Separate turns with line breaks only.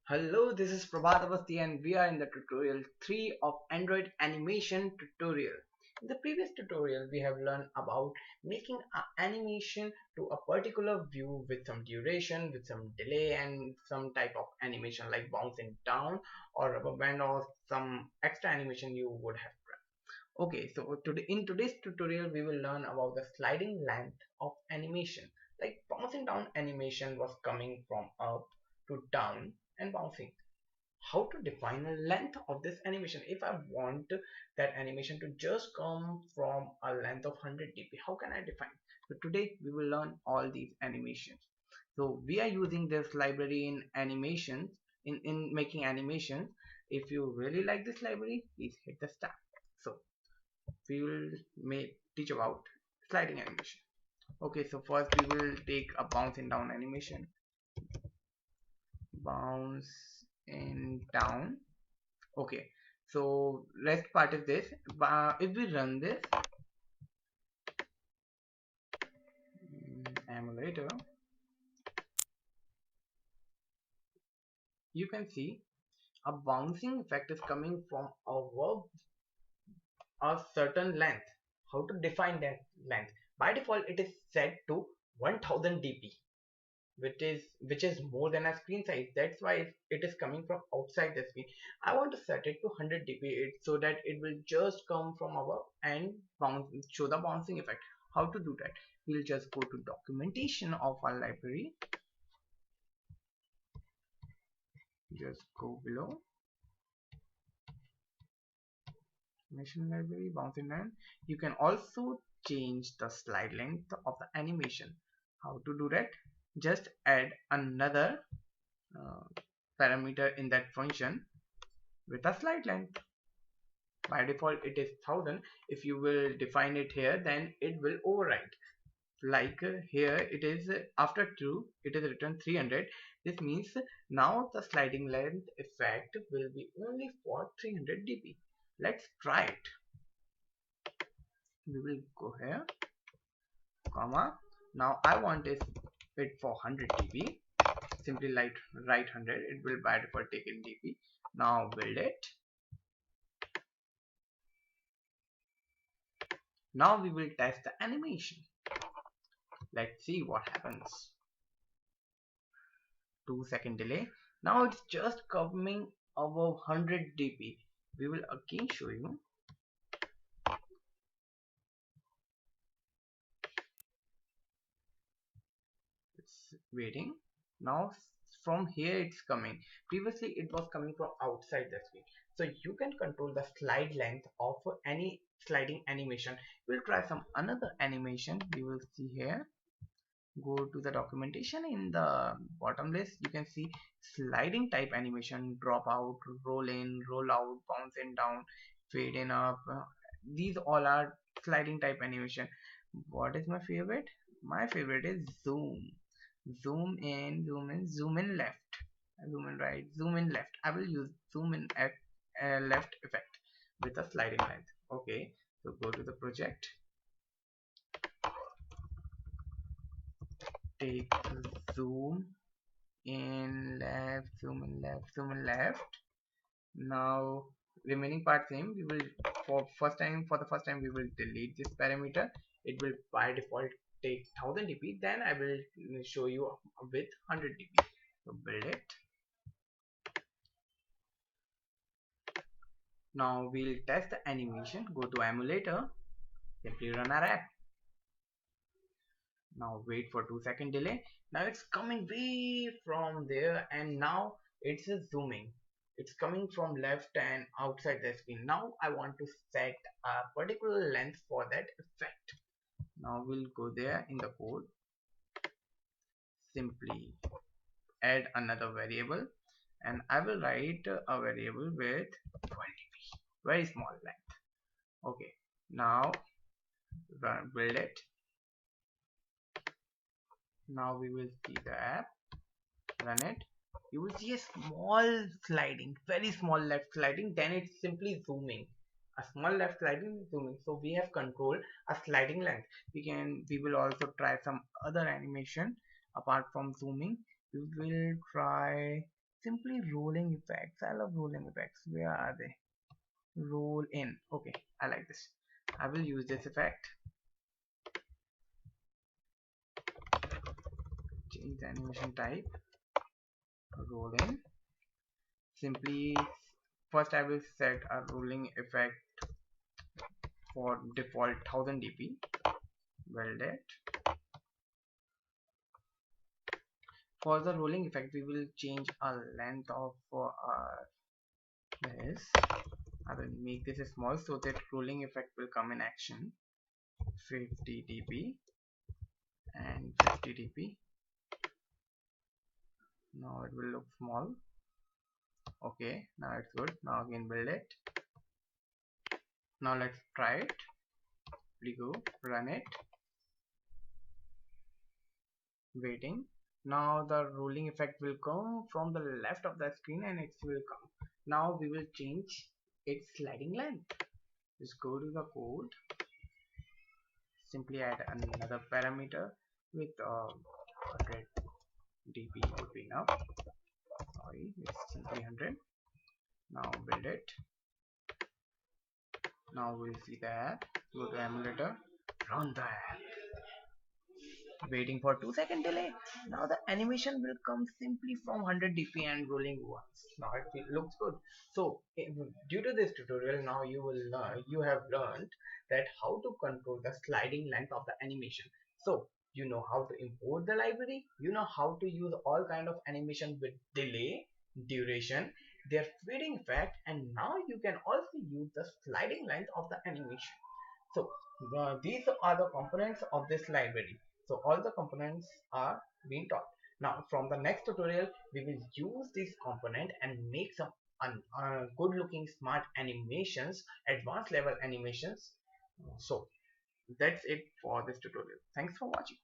Hello, this is Prabhat Avasthi and we are in the tutorial 3 of Android animation tutorial. In the previous tutorial, we have learned about making an animation to a particular view with some duration, with some delay and some type of animation like bouncing down or rubber band or some extra animation you would have done. Okay, so today in today's tutorial, we will learn about the sliding length of animation. Like bouncing down animation was coming from up to down and bouncing. How to define a length of this animation? If I want that animation to just come from a length of 100 dp, how can I define? So today we will learn all these animations. So we are using this library in animations, in making animations. If you really like this library, please hit the start. So we will teach about sliding animation. Okay, so first we will take a bouncing down animation. Bounce in down. Okay, so rest part is this. If we run this emulator, you can see a bouncing effect is coming from a certain length. How to define that length? By default it is set to 1000 dp, which is more than a screen size. That's why it is coming from outside the screen. I want to set it to 100 dp so that it will just come from above and show the bouncing effect. How to do that? We'll just go to documentation of our library. Just go below animation library, bouncing length. You can also change the slide length of the animation. How to do that? Just add another uh, parameter in that function with a slide length. By default it is 1000. If you will define it here, then it will override. Like here it is after true it is written 300. This means now the sliding length effect will be only for 300 dp. Let's try it. We will go here, comma. Now I want it for 100 dp. Simply write 100. It will by default take in dp. Now build it. Now we will test the animation. Let's see what happens. 2-second delay. Now it's just coming above 100 dp. We will again show you. It's waiting. Now from here it's coming. Previously it was coming from outside the screen. So you can control the slide length of any sliding animation. We'll try some another animation. We will see here. Go to the documentation. In the bottom list you can see sliding type animation: drop out, roll in, roll out, bounce in down, fade in up. These all are sliding type animation. What is my favorite? My favorite is zoom. Zoom in, zoom in, zoom in left, zoom in right, zoom in left. I will use zoom in left effect with a sliding length. Okay, so go to the project, take zoom in left, zoom in left, zoom in left. Now remaining part same. We will for the first time we will delete this parameter. It will by default take 1000 dp. Then I will show you with 100 dp. So build it. Now we'll test the animation. Go to emulator, simply run our app. Now wait for 2-second delay. Now it's coming way from there and now it's zooming. It's coming from left and outside the screen. Now I want to set a particular length for that effect. Now we'll go there in the code, simply add another variable, and I will write a variable with 12 dp, very small length. Okay, now build it. Now we will see the app, run it. You will see a small sliding, very small left sliding, then it's simply zooming. A small left sliding, zooming. So we have controlled a sliding length. We will also try some other animation apart from zooming. We will try simply rolling effects. I love rolling effects. Where are they? Roll in. Okay, I like this. I will use this effect. Change the animation type. Roll in. Simply first I will set a rolling effect for default 1000 dp. Weld it. For the rolling effect we will change a length of this. I will make this small so that rolling effect will come in action. 50 dp and 50 dp. Now it will look small. Okay, now it's good. Now again build it. Now let's try it. We go run it. Waiting. Now the rolling effect will come from the left of the screen and it will come. Now we will change its sliding length. Just go to the code. Simply add another parameter with 100 dp would be enough. Sorry, it's simply 100. Now build it. Now we'll see the app. Go to emulator. Run the app. Waiting for 2-second delay. Now the animation will come simply from 100 dp and rolling once. Now it looks good. So due to this tutorial, now you have learned that how to control the sliding length of the animation. So you know how to import the library, you know how to use all kind of animation with delay, duration, their fading effect, and now you can also use the sliding length of the animation. So these are the components of this library. So all the components are being taught. Now from the next tutorial, we will use this component and make some good looking smart animations, advanced level animations. So that's it for this tutorial. Thanks for watching.